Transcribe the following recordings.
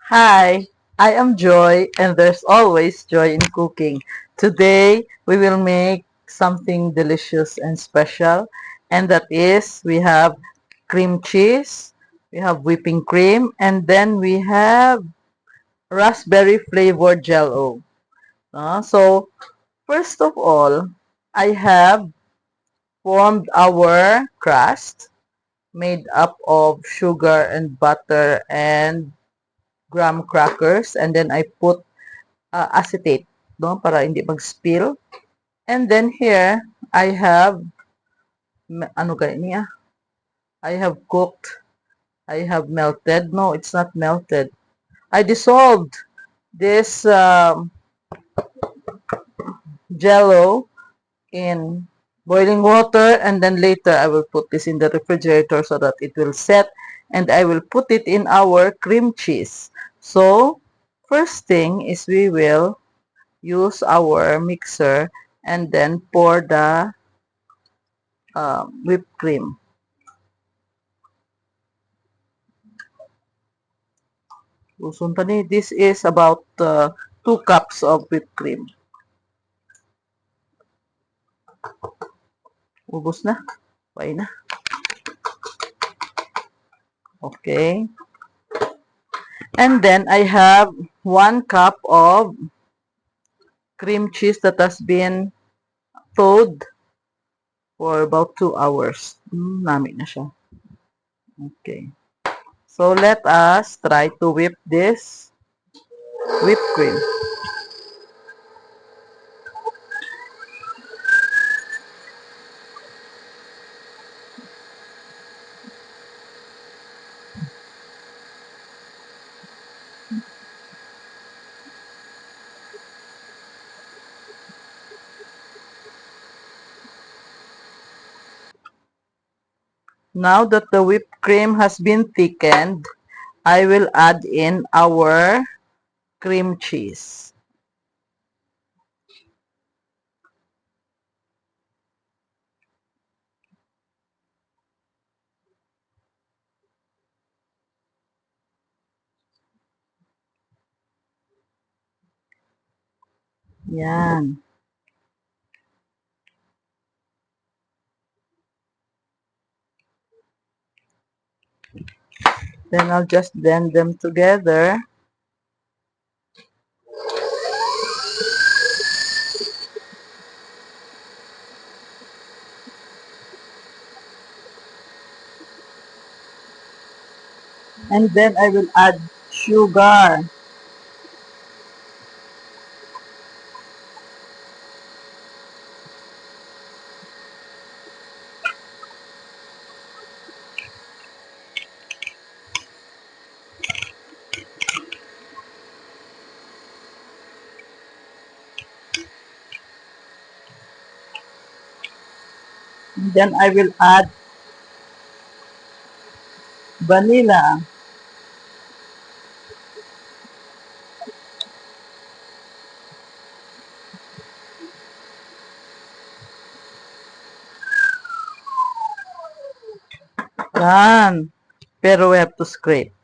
Hi, I am Joy, and there's always joy in cooking. Today, we will make something delicious and special, and that is we have cream cheese, we have whipping cream, and then we have raspberry flavored jello. So, first of all, I have formed our crust made up of sugar and butter and graham crackers, and then I put acetate, no, para hindi mag-spill. And then here, I have, ano gani niya? I have cooked, I have melted. No, it's not melted. I dissolved this jello in boiling water, and then later I will put this in the refrigerator so that it will set, and I will put it in our cream cheese. So, first thing is we will use our mixer and then pour the whipped cream. Usun pa ni, this is about 2 cups of whipped cream. Ubos na. Pay na. Okay. And then I have 1 cup of cream cheese that has been thawed for about 2 hours. Nami na siya. Okay. So let us try to whip this whipped cream. Now that the whipped cream has been thickened, I will add in our cream cheese. Yan. Then I'll just blend them together. And then I will add sugar. And then I will add vanilla. Yan. Pero we have to scrape.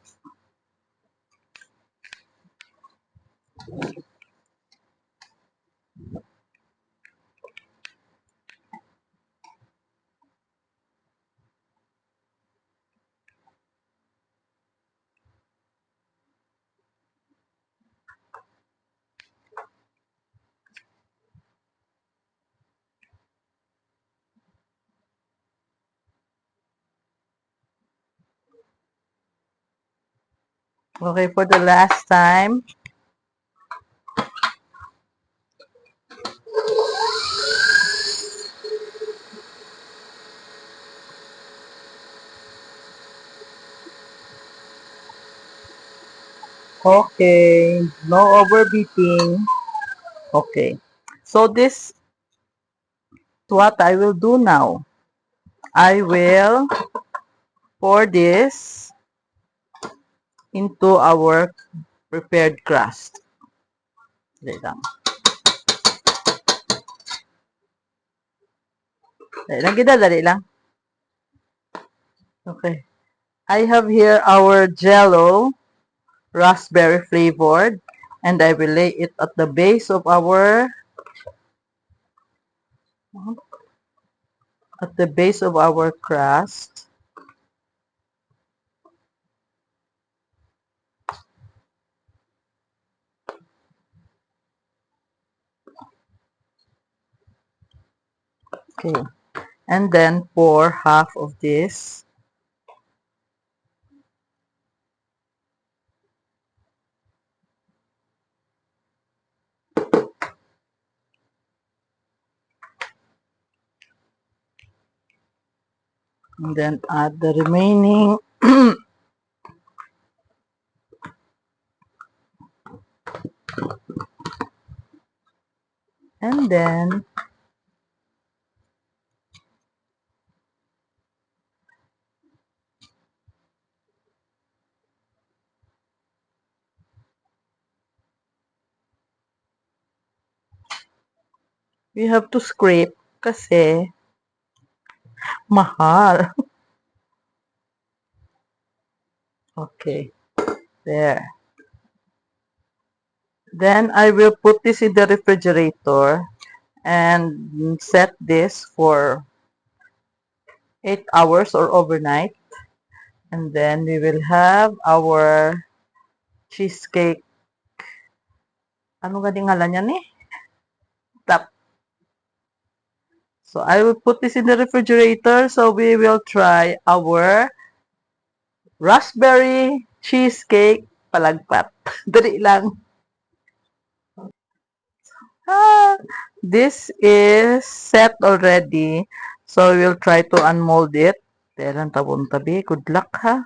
Okay, for the last time. Okay. No overbeating. Okay. So this is what I will do now. I will pour this into our prepared crust. Dali lang. Dali lang, gida, dali lang. Okay. I have here our jello raspberry flavored, and I will lay it at the base of our crust. Okay, and then pour half of this. And then add the remaining. And then we have to scrape kasi mahal. Okay, there. Then I will put this in the refrigerator and set this for 8 hours or overnight. And then we will have our cheesecake. Ano galing ngalan niya ni? Tap. So I will put this in the refrigerator. So we will try our raspberry cheesecake palagpat. Dali lang. This is set already. So we will try to unmold it. Telan tabon tabi. Good luck ha.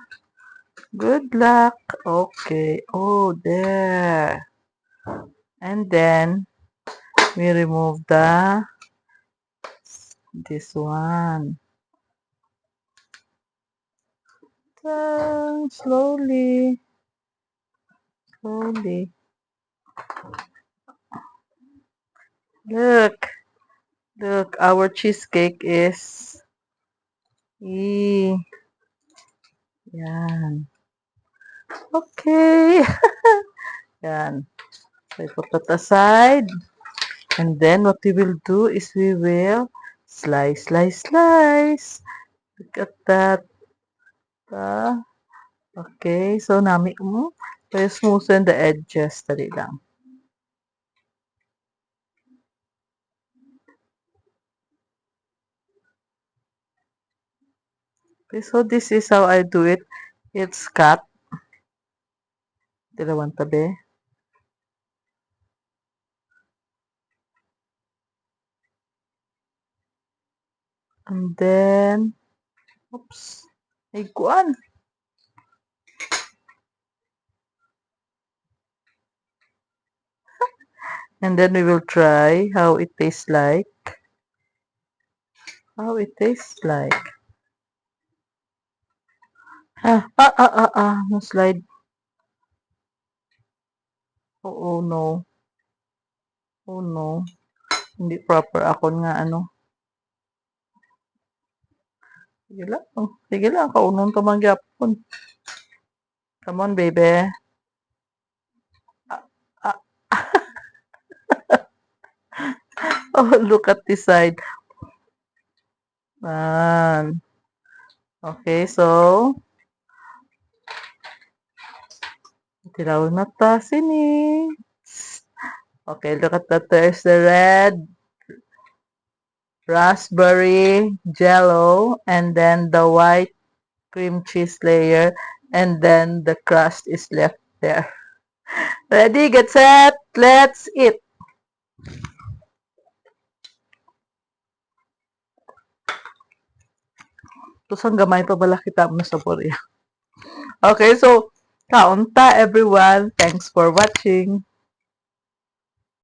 Good luck. Okay. Oh, there. And then we remove this one. Slowly. Slowly. Look. Look, our cheesecake is yan. Okay. Yan. So, I put that aside. And then what we will do is we will slice, slice, slice. Look at that. Okay. So, nami mo. So, smoothen the edges. Dali lang. Okay. So, this is how I do it. It's cut. Dalawang tabi. And then, oops. Ay, kuan. And then we will try how it tastes like. How it tastes like. No slide. Oh, no. Oh, no. Hindi proper akon nga ano. Sige lang. Sige lang. Kaunong tumanggapon. Come on, baby. Ah. Oh, look at this side. Okay, so tilawin na ta sini. Okay, look at that. There's the red raspberry jello and then the white cream cheese layer and then the crust is left there. Ready, get set, let's eat. Tapos ang gamay pa bala kita mo sa Korea. Okay, so kaunta everyone. Thanks for watching.